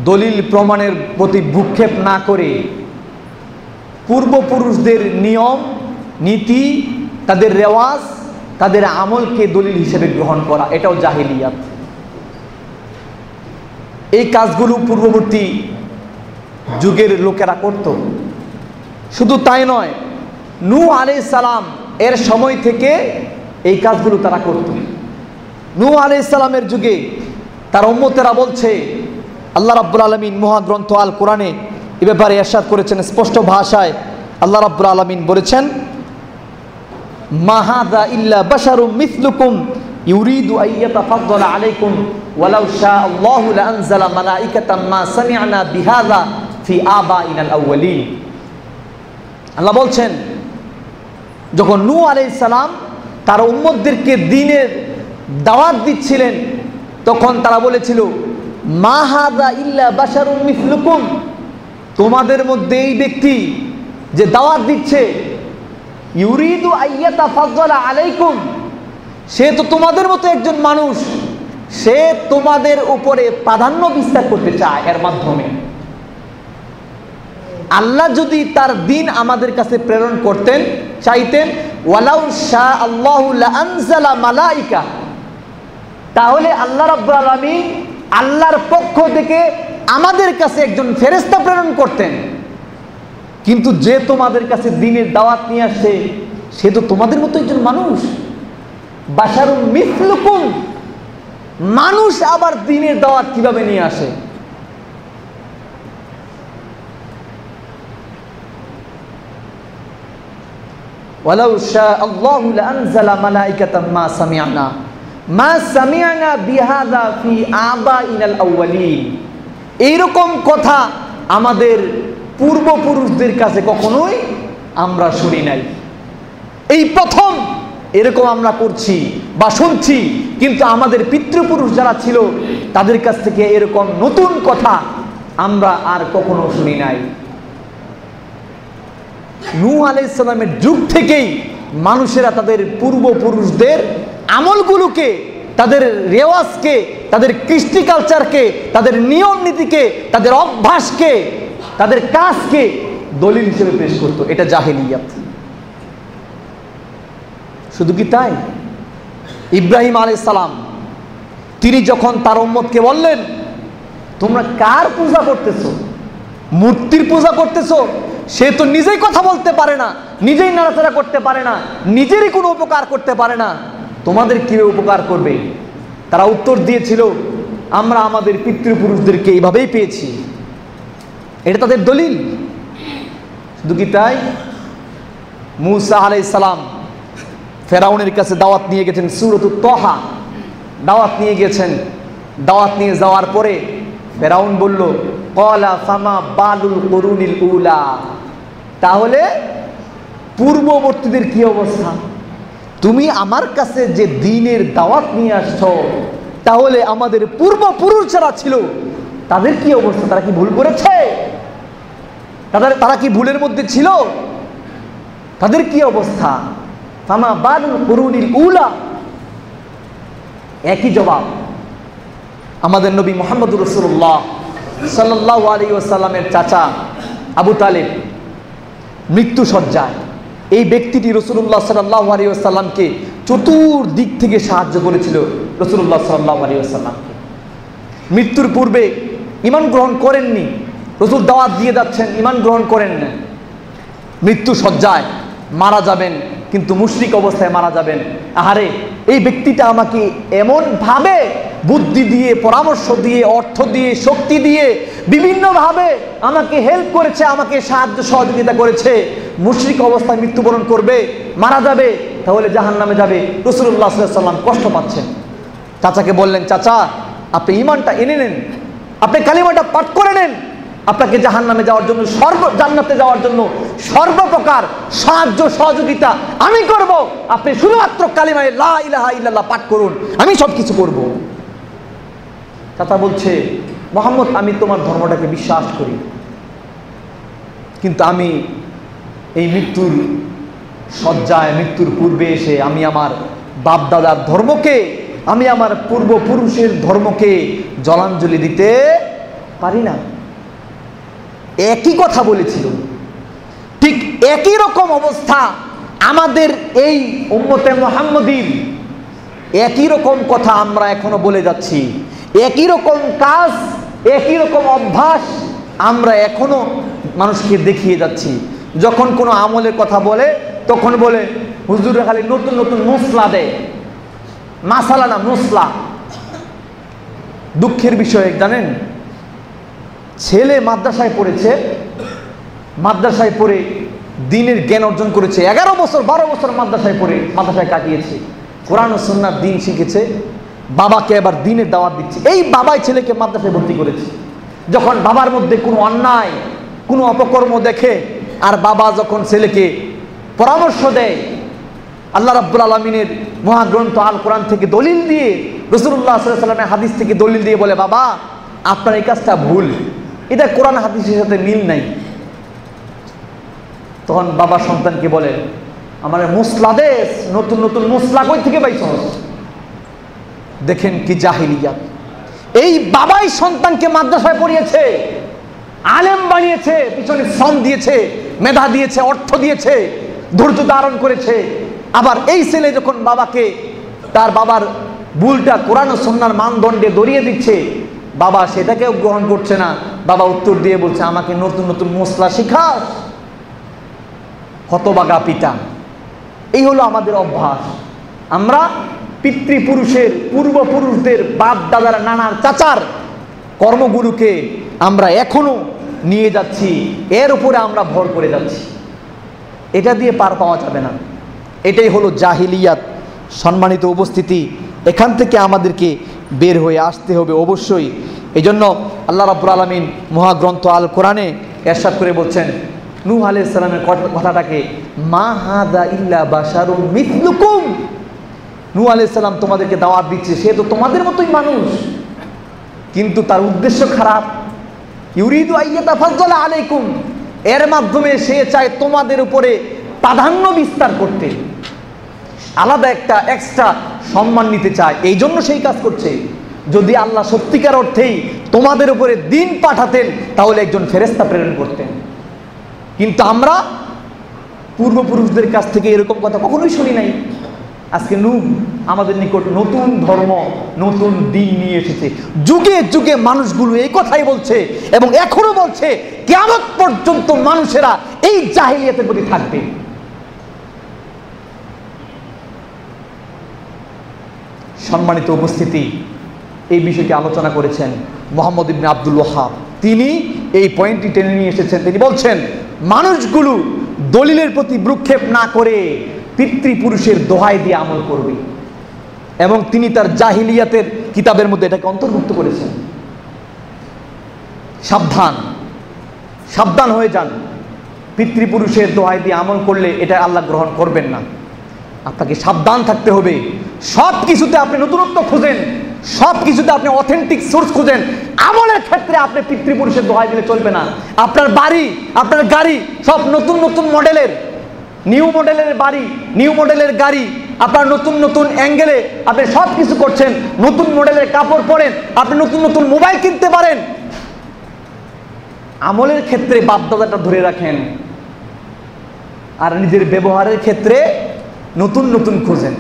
দলিল প্রমাণের প্রতি ভ্রুক্ষেপ না করে পূর্বপুরুষদের নিয়ম নীতি, তাদের রেওয়াজ, তাদের আমলকে দলিল হিসেবে গ্রহণ করা, এটাও জাহিলিয়াত। এই কাজগুলো পূর্ববর্তী যুগের লোকেরা করত। শুধু তাই নয়, নূহ আলাইহিস সালাম এর সময় থেকে এই কাজগুলো তারা করত। নূহ আলাইহিস সালামের যুগে তার উম্মতেরা বলছে, আল্লাহ রাব্বুল আলামিন মহাগ্রন্থ আল কোরআনে এ ব্যাপারে ইরশাদ করেছেন স্পষ্ট ভাষায়। আল্লাহ রাব্বুল আলামিন বলেছেন, মা হাযা ইল্লা বাশারুম মিসলুকুম ইউরিদু আইয়াতাফাদ্দালা আলাইকুম ওয়ালাউ শাআল্লাহু লাআনজালা মালাইকাতাম মা সামি'না বিহাযা ফি আবাইনাল আউয়ালিন। আল্লাহ বলছেন, যখন নূহ আলাইহিস সালাম তার উম্মতদেরকে দ্বীনের দাওয়াত দিচ্ছিলেন, তখন তারা বলেছিল, মা হাযা ইল্লা বাশারুম মিসলুকুম, তোমাদের মধ্যে এই ব্যক্তি যে দাওয়াত দিচ্ছে, ইউরিদু আইয়াতাফাদ্দালা আলাইকুম, সে তো তোমাদের মতো একজন মানুষ, সে তোমাদের উপরে প্রাধান্য বিস্তার করতে চায়। এর মাধ্যমে আল্লাহ যদি তার দ্বীন আমাদের কাছে প্রেরণ করতেন, চাইতেন, ওয়ালাউ শাআল্লাহু লাআনজালা মালাইকা, তাহলে আল্লাহ রাব্বুল আলামিন আল্লাহর পক্ষ থেকে আমাদের কাছে একজন ফেরেশতা প্রেরণ করতেন। কিন্তু যে তোমাদের কাছে দ্বীনের দাওয়াত নিয়ে আসছে, সে তো তোমাদের মতো একজন মানুষ। বাশারুম মিসলুকুম, মানুষ আবার দ্বীনের দাওয়াত কিভাবে নিয়ে আসে? ওয়ালাউ শাআল্লাহু লাআনজালা মালাইকাতাম মা সামি'না বিহাযা ফি আবাইনাল আউয়ালিন। এইরকম কথা আমাদের পূর্বপুরুষদের কাছে কখনোই আমরা শুনি নাই। এই প্রথম এরকম আমরা করছি বা শুনছি, কিন্তু আমাদের পিতৃপুরুষ যারা ছিল তাদের কাছ থেকে এরকম নতুন কথা আমরা আর কখনো শুনি নাই। নূহ আলাইহিস সালামের যুগ থেকেই মানুষেরা তাদের পূর্বপুরুষদের আমলগুলোকে, তাদের রেওয়াজকে, তাদের কৃষ্টি কালচারকে, তাদের নিয়ম নীতিকে, তাদের অভ্যাসকে, তাদের কাজকে দলিল হিসেবে পেশ করত। এটা জাহেলিয়াত। শুধু কি তাই, ইব্রাহিম আলাইহিস সালাম তিনি যখন তার উম্মতকে বললেন, তোমরা কার পূজা করতেছো? মূর্তির পূজা করতেছো? সে তো নিজেই কথা বলতে পারে না, নিজেই নাড়াচাড়া করতে পারে না, নিজেরই কোনো উপকার করতে পারে না, তোমাদের কিভাবে উপকার করবে? তারা উত্তর দিয়েছিল, আমরা আমাদের পিতৃপুরুষদেরকে এইভাবেই পেয়েছি। এটা তাদের দলিল। শুধু কি তাই, মূসা আলাইহিস সালাম ফেরাউনের কাছে দাওয়াত নিয়ে গেছেন, সূরাতুত তাহা দাওয়াত নিয়ে গেছেন। দাওয়াত নিয়ে যাওয়ার পরে ফেরাউন বলল, ক্বালা ফামা বালুল কুরুনিল উলা, তাহলে পূর্ববর্তীদের কি অবস্থা? তুমি আমার কাছে যে দ্বীনের দাওয়াত নিয়ে আসছো, তাহলে আমাদের পূর্বপুরুষ যারা ছিল তাদের কি অবস্থা? তারা কি ভুল করেছে? তারা কি ভুলের মধ্যে ছিল? তাদের কি অবস্থা? ফামা বালুল কুরুনিল উলা। একই জবাব আমাদের নবী মুহাম্মদুর রাসূলুল্লাহ সাল্লাল্লাহু আলাইহি ওয়াসাল্লামের চাচা আবু তালেব মৃত্যু সজ্জায়। এই ব্যক্তিটি রাসূলুল্লাহ সাল্লাল্লাহু আলাইহি ওয়াসাল্লামকে চতুর্দিক থেকে সাহায্য করেছিল। রাসূলুল্লাহ সাল্লাল্লাহু আলাইহি ওয়াসাল্লামকে মৃত্যুর পূর্বে ঈমান গ্রহণ করেননি। রাসূল দাওয়াত দিয়ে যাচ্ছেন, ঈমান গ্রহণ করেন না। মৃত্যু সজ্জায় মারা যাবেন, কিন্তু মুশরিক অবস্থায় মারা যাবেন। আহারে, এই ব্যক্তিটা আমাকে এমন ভাবে বুদ্ধি দিয়ে, পরামর্শ দিয়ে, অর্থ দিয়ে, শক্তি দিয়ে বিভিন্নভাবে আমাকে হেল্প করেছে, আমাকে সাহায্য সহযোগিতা করেছে। মুশরিক অবস্থায় মৃত্যুবরণ করবে, মারা যাবে, তাহলে জাহান্নামে যাবে। রাসূলুল্লাহ সাল্লাল্লাহু আলাইহি ওয়াসাল্লাম কষ্ট পাচ্ছেন। চাচাকে বললেন, চাচা আপনি ঈমানটা এনে নেন, আপনি কালিমাটা পাঠ করে নেন, আপনাকে জাহান্নামে যাওয়ার জন্য, জান্নাতে যাওয়ার জন্য সর্বপ্রকার সাহায্য সহযোগিতা আমি করব। আপনি শুধুমাত্র কালিমায়ে লা ইলাহা ইল্লাল্লাহ পাঠ করুন, আমি সব কিছু করব। চাচা বলছে, মুহাম্মদ আমি তোমার ধর্মটাকে বিশ্বাস করি, কিন্তু আমি এই মৃত্যুর শয্যায়, মৃত্যুর পূর্বে এসে আমি আমার বাপদাদার ধর্মকে, আমি আমার পূর্বপুরুষের ধর্মকে জলাঞ্জলি দিতে পারি না। একই কথা বলেছিল। ঠিক একই রকম অবস্থা আমাদের এই উম্মতে মুহাম্মদীর, একই রকম কথা আমরা এখনো বলে যাচ্ছি, একই রকম কাজ, একই রকম অভ্যাস আমরা এখনো মানুষকে দেখিয়ে যাচ্ছি। যখন কোনো আমলের কথা বলে তখন বলে হুজুররা খালি নতুন নতুন মশলা দেয়, মাসালা না মশলা। দুঃখের বিষয় জানেন, ছেলে মাদ্রাসায় পড়েছে, মাদ্রাসায় পড়ে দ্বীনের জ্ঞান অর্জন করেছে, 11 বছর 12 বছর মাদ্রাসায় পড়ে মাদ্রাসায় কাটিয়েছে, কোরআন ও সুন্নাহর দ্বীন শিখেছে, বাবাকে এবার দ্বীনের দাওয়াত দিচ্ছে। এই বাবাই ছেলেকে মাদ্রাসায় ভর্তি করেছে। যখন বাবার মধ্যে কোনো অন্যায়, কোনো অপকর্ম দেখে, আর বাবা যখন ছেলেকে পরামর্শ দেয়, আল্লাহ রাব্বুল আলামিনের মহাগ্রন্থ আল কোরআন থেকে দলিল দিয়ে, রাসূলুল্লাহ সাল্লাল্লাহু আলাইহি ওয়াসাল্লামের হাদিস থেকে দলিল দিয়ে বলে, বাবা আপনার এই কাজটা ভুল, এটা কোরআন হাদিসের সাথে মিল নাই। তখন বাবা সন্তানকে বলে, আমার মুসলা দেশ, নতুন নতুন মুসলা কই থেকে পাইছস? দেখেন কি জাহিলিয়াত। এই বাবাই সন্তানকে মাদ্রাসায় পড়িয়েছে, আলেম বানিয়েছে, পিছনে শ্রম দিয়েছে, মেধা দিয়েছে, অর্থ দিয়েছে, ধৈর্য ধারণ করেছে। আবার এই ছেলে যখন বাবাকে তার বাবার ভুলটা কোরআন ও সুন্নাহর মানদণ্ডে দড়িয়ে দিচ্ছে, বাবা সেটাকেও গ্রহণ করছে না। বাবা উত্তর দিয়ে বলছে, আমাকে নতুন নতুন মশলা শিখাস? হতবাগা পিতা। এই হলো আমাদের অভ্যাস। আমরা পিতৃপুরুষের, পূর্বপুরুষদের, বাপ দাদার, নানার, চাচার কর্মগুরুকে আমরা এখনো নিয়ে যাচ্ছি, এর উপরে আমরা ভর করে যাচ্ছি। এটা দিয়ে পার পাওয়া যাবে না। এটাই হলো জাহিলিয়াত। সম্মানিত উপস্থিতি, এখান থেকে আমাদেরকে বের হয়ে আসতে হবে অবশ্যই। এই জন্য আল্লাহ রাব্বুল আলামিন মহাগ্রন্থ আল কোরআনে ইরশাদ করে বলছেন নূহ আলাইহিস সালামের কথাটাকে, মা হাদা ইল্লা বাশারুম মিথলুকুম। নূহ আলাইহিস সালাম তোমাদেরকে দাওয়াত দিচ্ছে, সে তো তোমাদের মতোই মানুষ, কিন্তু তার উদ্দেশ্য খারাপ। ইউরিদু আইয়াতাফাজ্জালা আলাইকুম, এর মাধ্যমে সে চায় তোমাদের উপরে প্রাধান্য বিস্তার করতে, আলাদা একটা এক্সট্রা সম্মান নিতে চায়, এই জন্য সেই কাজ করছে। যদি আল্লাহ সত্যিকার অর্থেই তোমাদের উপরে দ্বীন পাঠাতেন, তাহলে একজন ফেরেশতা প্রেরণ করতেন। কিন্তু আমরা পূর্বপুরুষদের কাছ থেকে এরকম কথা কখনোই শুনি নাই। আজকে নূহ আমাদের নিকট নতুন ধর্ম, নতুন দ্বীন নিয়ে এসেছে। যুগে যুগে মানুষগুলো এই কথাই বলছে এবং এখনো বলছে, কিয়ামত পর্যন্ত মানুষেরা এই জাহিলিয়াতের প্রতি থাকবে। সম্মানিত উপস্থিতি, এই বিষয়টি আলোচনা করেছেন মুহাম্মদ ইবনে আব্দুল ওয়াহাব। তিনি এই পয়েন্টটি টেনে নিয়ে এসেছেন। তিনি বলছেন, মানুষগুলো দলিলের প্রতি ভ্রুক্ষেপ না করে পিতৃপুরুষের দোহাই দিয়ে আমল করবে, এবং তিনি তার জাহিলিয়াতের কিতাবের মধ্যে এটাকে অন্তর্ভুক্ত করেছেন। সাবধান, সাবধান হয়ে যান। পিতৃপুরুষের দোহাই দিয়ে আমল করলে এটা আল্লাহ গ্রহণ করবেন না। আপনাকে সাবধান থাকতে হবে। সব কিছুতে আপনি নতুনত্ব খুঁজেন, সব কিছুতে আপনি অথেন্টিক সোর্স খুঁজেন। আমলের ক্ষেত্রে আপনি পিতৃপুরুষের দোহাই দিলে চলবে না। আপনার বাড়ি, আপনার গাড়ি সব নতুন নতুন মডেলের, নিউ মডেলের বাড়ি, নিউ মডেলের গাড়ি, আপনার নতুন নতুন অ্যাঙ্গেলে আপনি সব কিছু করছেন, নতুন মডেলের কাপড় পরেন, আপনি নতুন নতুন মোবাইল কিনতে পারেন। আমলের ক্ষেত্রে বাপদাদাটা ধরে রাখেন, আর নিজের ব্যবহারের ক্ষেত্রে নতুন নতুন খোঁজেন।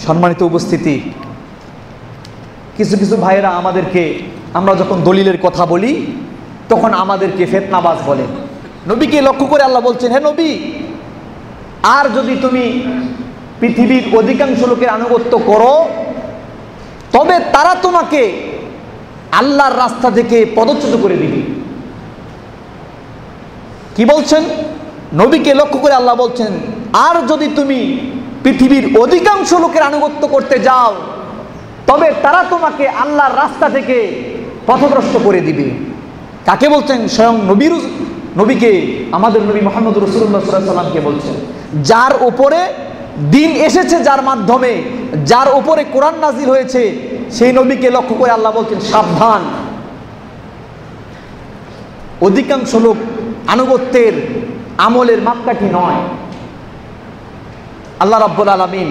সম্মানিত উপস্থিতি, কিছু কিছু ভাইয়েরা আমাদেরকে, আমরা যখন দলিলের কথা বলি তখন আমাদেরকে ফিতনাবাজ বলে। নবীকে লক্ষ্য করে আল্লাহ বলছেন, হে নবী, আর যদি তুমি পৃথিবীর অধিকাংশ লোকের আনুগত্য করো, তবে তারা তোমাকে আল্লাহর রাস্তা থেকে পদচ্যুত করে দিবে। কি বলছেন? নবীকে লক্ষ্য করে আল্লাহ বলছেন, আর যদি তুমি পৃথিবীর অধিকাংশ লোকের আনুগত্য করতে যাও, তবে তারা তোমাকে আল্লাহর রাস্তা থেকে পথভ্রষ্ট করে দিবে। কাকে বলছেন? স্বয়ং নবীকে, আমাদের নবী মুহাম্মদ রাসূলুল্লাহ সাল্লাল্লাহু আলাইহি ওয়াসাল্লামকে বলছেন। যার উপরে দ্বীন এসেছে, যার মাধ্যমে, যার উপরে কোরআন নাজিল হয়েছে, সেই নবীকে লক্ষ্য করে আল্লাহ বলছেন, সাবধান। অধিকাংশ লোক আনুগত্যের, আমলের মাপকাঠি নয়। আল্লাহ রাব্বুল আলামিন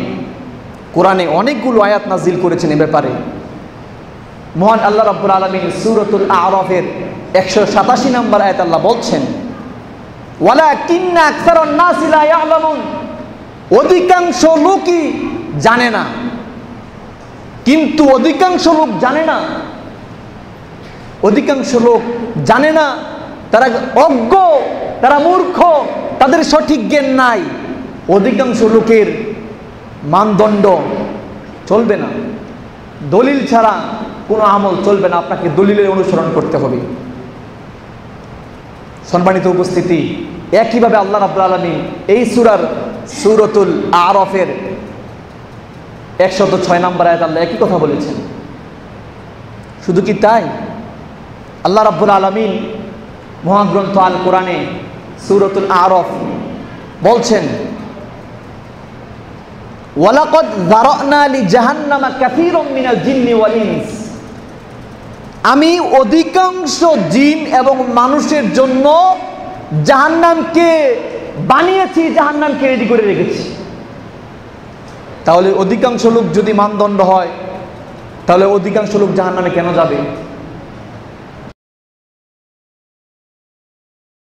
কোরআনে অনেকগুলো আয়াত নাজিল করেছেন এ ব্যাপারে। মহান আল্লাহ রাব্বুল আলামিন সূরাতুল আরাফের 187 নম্বর আয়াত আল্লাহ বলছেন, ওয়ালাকিন্না আকসারান নাসি লা ইয়ালামুন, অধিকাংশ লোকই জানে না। কিন্তু অধিকাংশ লোক জানে না, অধিকাংশ লোক জানে না, তারা অজ্ঞ, তারা মূর্খ, তাদের সঠিক জ্ঞান নাই। অধিকাংশ লোকের মানদণ্ড চলবে না, দলিল ছাড়া কোনো আমল চলবে না, আপনাকে দলিলের অনুসরণ করতে হবে। সম্মানিত উপস্থিতি, একইভাবে আল্লাহ রাব্বুল আলামিন এই সূরাতুল আরাফের 106 নম্বর আয়াত আল্লাহ একই কথা বলেছেন। শুধু কি তাই, আল্লাহ রাব্বুল আলামিন মহাগ্রন্থ আল কোরআনে সূরাতুল আরাফ বলছেন, ওয়ালাকাদ যারানা লিজাহান্নামা কাসীরাম মিনাল জিন্নি ওয়াল ইনস, আমি অধিকাংশ জিন এবং মানুষের জন্য জাহান্নামকে বানিয়েছি, জাহান্নামকে রেডি করে রেখেছি। তাহলে অধিকাংশ লোক যদি মানদণ্ড হয়, তাহলে অধিকাংশ লোক জাহান্নামে কেন যাবে?